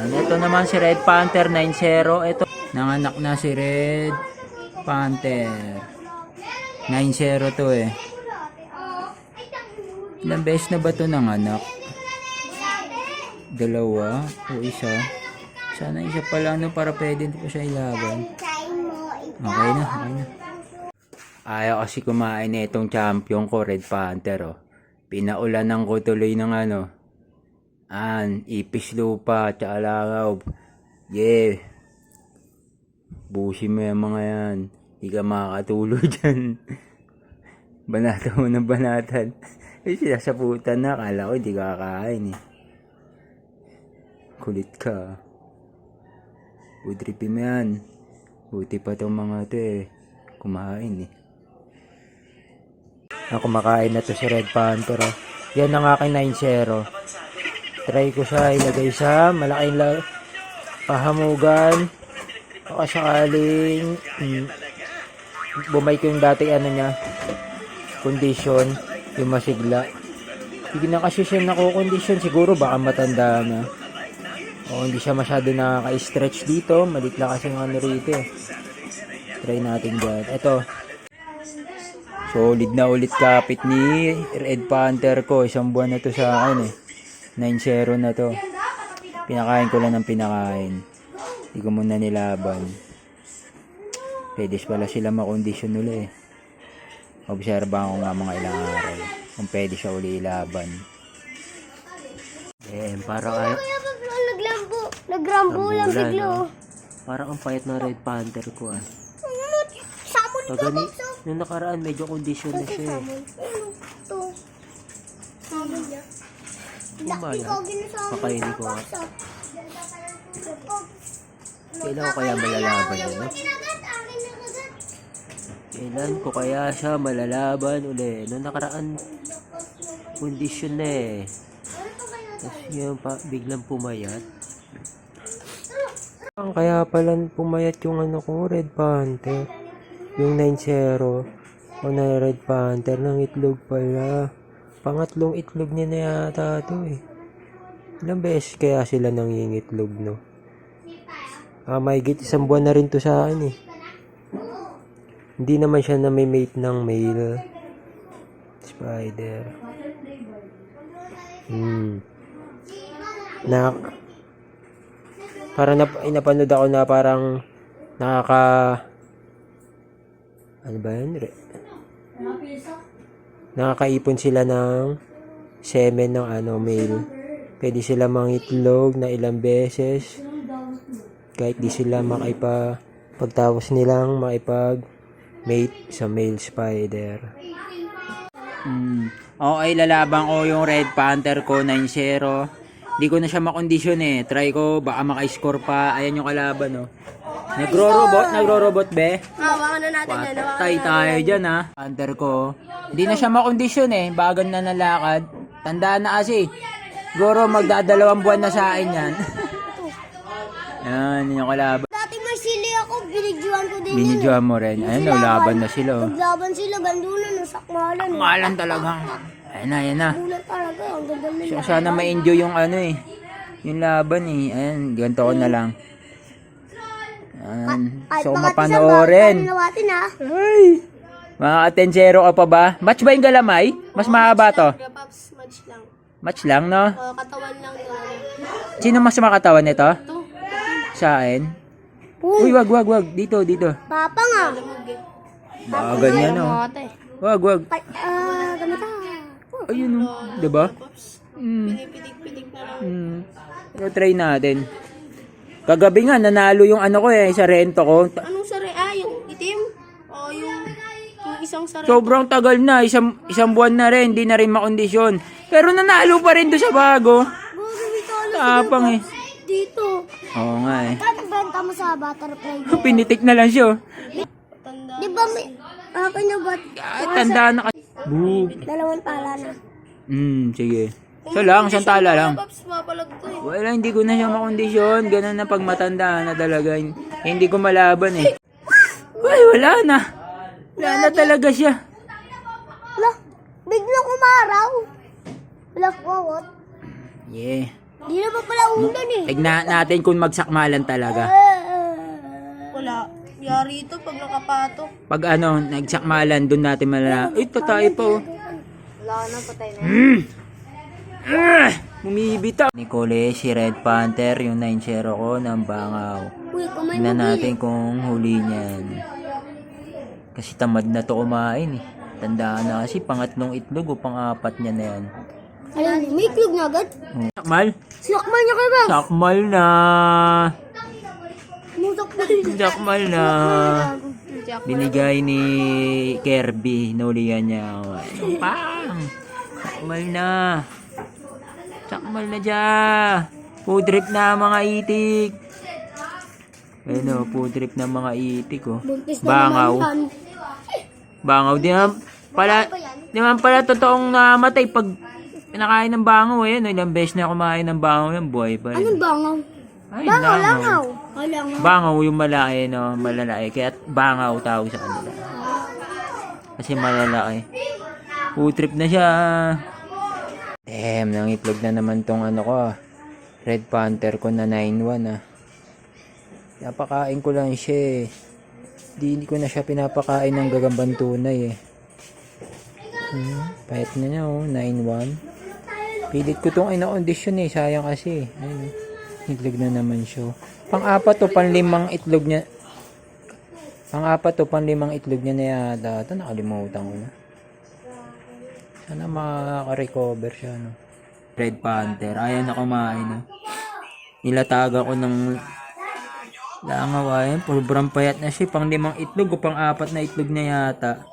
Ito naman si Red Panther 9-0. Ito, nanganak na si Red Panther. 9-0 to eh. Ilang beses na ba ito nanganak? Dalawa o isa? Sana isa pa lang no, para pwede pa siya ilaban. Okay na, okay na. Ayaw kasi kumain na itong champion ko, Red Panther. Oh. Pinaulanan ko tuloy ng ipis lupa, tsaka langaw. Yeah. Busin mo yung mga yan. Hindi ka makakatulog dyan. Banata mo ng banatan. Sila sa putan na. Kala ko hindi kakain eh. Kulit ka. Budripin mo yan. Buti pa itong mga ito eh. Kumain eh. Kumakain na to si Red Panther. Oh. Yan ang aking 9-0. Try ko siya ilagay sa malaking pahamugan. Baka sakaling bumay ko yung dati niya condition, yung masigla. Hindi na kasi siya nako-condition, siguro baka matanda na. O hindi siya masyado nakaka-stretch dito, malikla kasi ng rito eh. Try natin dyan. Ito, solid na ulit kapit ni Red Panther ko. Isang buwan na to sa akin eh. 9-0 na to. Pinakain ko lang ng pinakain. Hindi ko muna nilaban. Pwede pala sila makondisyon uli eh. Obserbahan ko nga mga ilang araw kung pwede siya uli ilaban. Parang nagrambo lang biglo. Parang ang payat ng Red Panther ko ah. Sabon ka ba? Nung nakaraan medyo kondisyon na siya eh. Ito. Sabon niya. Pakainin ko nga. Kailan ko kaya malalaban yun? Kailan ko kaya siya malalaban uli? Nung nakaraan kondisyon na eh. Tapos yun pa, biglang pumayat. Kaya pala pumayat yung ko, Red Panther. Yung 9-0. O na Red Panther ng itlog pala. Pangatlong itlog niya na yata ito eh. Ilang beses kaya sila nangingitlog no? May git isang buwan na rin to sa akin eh. Hindi naman siya na may mate ng male. Spider. Parang napanood ako na parang ano ba yun? Nakakaipon sila ng semen ng male. Pwede sila mangitlog na ilang beses. Kahit di sila pagtapos nilang makipag-mate sa male spider. Okay, lalaban ko yung Red Panther ko 9-0. Hindi ko na siya makondisyon eh. Try ko, baka maka-score pa. Ayan yung kalaban oh. Nagro-robot be? Hawakan na natin yan. Patay tayo dyan ha. Panther ko. Hindi na siya makondisyon eh. Bagan na nalakad. Tandaan na kasi. Siguro magdadalawang buwan na sa akin yan. Yan yung kalaban. Dati may sili ako, binidyoan ko din Binidyoan mo rin. Ayun, laban na sila. Naglaban sila, gando na, nasakmalan. Malan talaga. Ayun na. Bulan talaga, ang ganda nila. So, sana ma-enjoy yung yung laban eh. Ayun, ganito ko na lang. So, mapanoorin. Ay! Mga 10-0 ka pa ba? Match ba yung galamay? Mas mahaba to? Match lang. Match lang, no? Katawan lang doon. Sino mas makatawan nito? Sa akin? Uy, wag. Dito. Papa nga. Baka ganyan, no? Wag. Gamita. Ayun, no? Diba? Pinipilig na lang. So, try natin. Kagabi nga, nanalo yung ko sa rento ko. Anong sari? Yung itim? O yung isang sari? Sobrang tagal na. Isang buwan na rin. Hindi na rin makondisyon. Pero nanalo pa rin doon sa bago. Tapang eh. Dito. Oo nga eh. Paano benta mo sa butterfly? Pinitik na lang siya. Di ba may... Akin na ba? Tandaan na kasi. Dalawang tala na. Sige. So lang, isang tala lang. Paps, mapalag ko eh. Wala, hindi ko na siya makondisyon. Ganun na pag matanda na talaga. Hindi ko malaban eh. Uy, wala na. Wala na talaga siya. Wala, biglang umaraw. Wala, what? Yeah. Di na pa pala undan eh. Tignan natin kung magsakmalan talaga. Wala. Yari ito pag nakapatok. Pag ano, nagsakmalan, doon natin malala. Ay, tatay pa oh. Wala na, patay na. Bumibitaw. Nicole, si Red Panther, yung 9-0 ko ng Bangaw. Uy, kumain Tingnan mo. natin kung huli niyan. Kasi tamad na to kumain eh. Tandaan na kasi pangatlong itlog o pang-apat niya na yan. Ayun, may itlog na agad. Sakmal? Sinakmal niya kayo ba? Sakmal na. Musakmal. Sakmal na. Binigay ni Kirby. Naulihan niya. Ano pang? Sakmal na. Sakmal na dyan. Food trip na mga itik. Ano, food trip na mga itik oh. Buntis na Bangaw. naman. Bangaw. Di naman pala totoong namatay pag pinakain ng bangaw eh. No, ilang beses na kumain ng bangaw yan. Buhay pa rin. Anong bangaw? Ay, Bangaw, langaw. langaw. Ah, langaw. Bangaw yung malaki, no? Malalaki. Kaya bangaw tawag sa kanila. Kasi malalaki. Food trip na siya. Damn, nangitlog na naman tong ano ko ah. Red Panther ko na 9-1 ah. Napakain ko lang siya eh. Hindi ko na siya pinapakain ng gagambang tunay eh. Pahit na niya oh, 9-1. Pilit ko tong ina-condition eh. Sayang kasi. Ayun, itlog na naman siya. Pang-apat o pang-limang itlog niya. Pang-apat o pang-limang itlog niya na yata. Ito nakalimutan ko na. Sana makaka-recover siya no. Red Panther. Ayaw na kumain no. Nilataga ko ng langaw ayan. Sobrang payat na siya. Pang-limang itlog o pang-apat na itlog niya yata.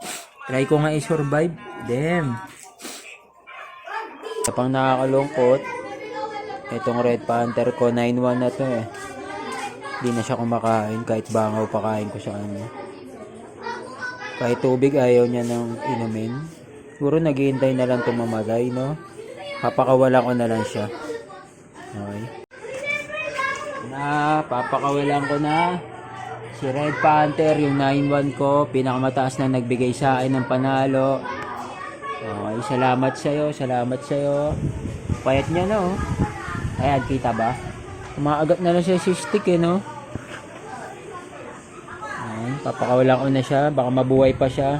Try ko nga i-survive. Damn. Sa pang nakakalungkot, itong Red Panther ko, 9-1 na to eh. Hindi na siya kumakain, kahit bangaw pakain ko sa kanya. Kahit tubig ayaw niya nang inumin. Siguro naghihintay na lang tumamatay, no? Papakawalan ko na lang siya. Okay. Papakawalan ko na. Si Red Panther, yung 9-1 ko, pinakamataas na nagbigay sa akin ng panalo. Okay, salamat sa'yo. Payat niya na, oh. Ayan, kita ba? Umaagat na lang siya si stick, eh, no? Ayan, papakawalan ko na siya. Baka mabuhay pa siya.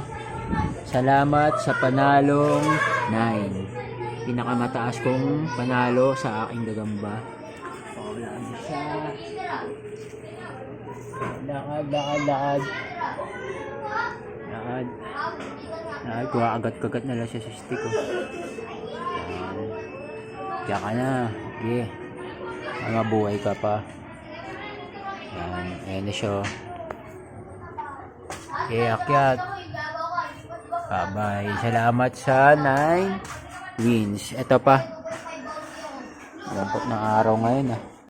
Salamat sa panalong 9. Pinakamataas kong panalo sa aking gagamba. Papakawalan ko siya. Lakad. Kuha-agat-kagat na lang siya sa stick, oh. Diyan ka na. Okay. Mga buhay ka pa. Yan. Ayan na siya. Okay, akyat. Bye-bye. Salamat sa 9 wins. Ito pa. Lampot ng araw ngayon, ah.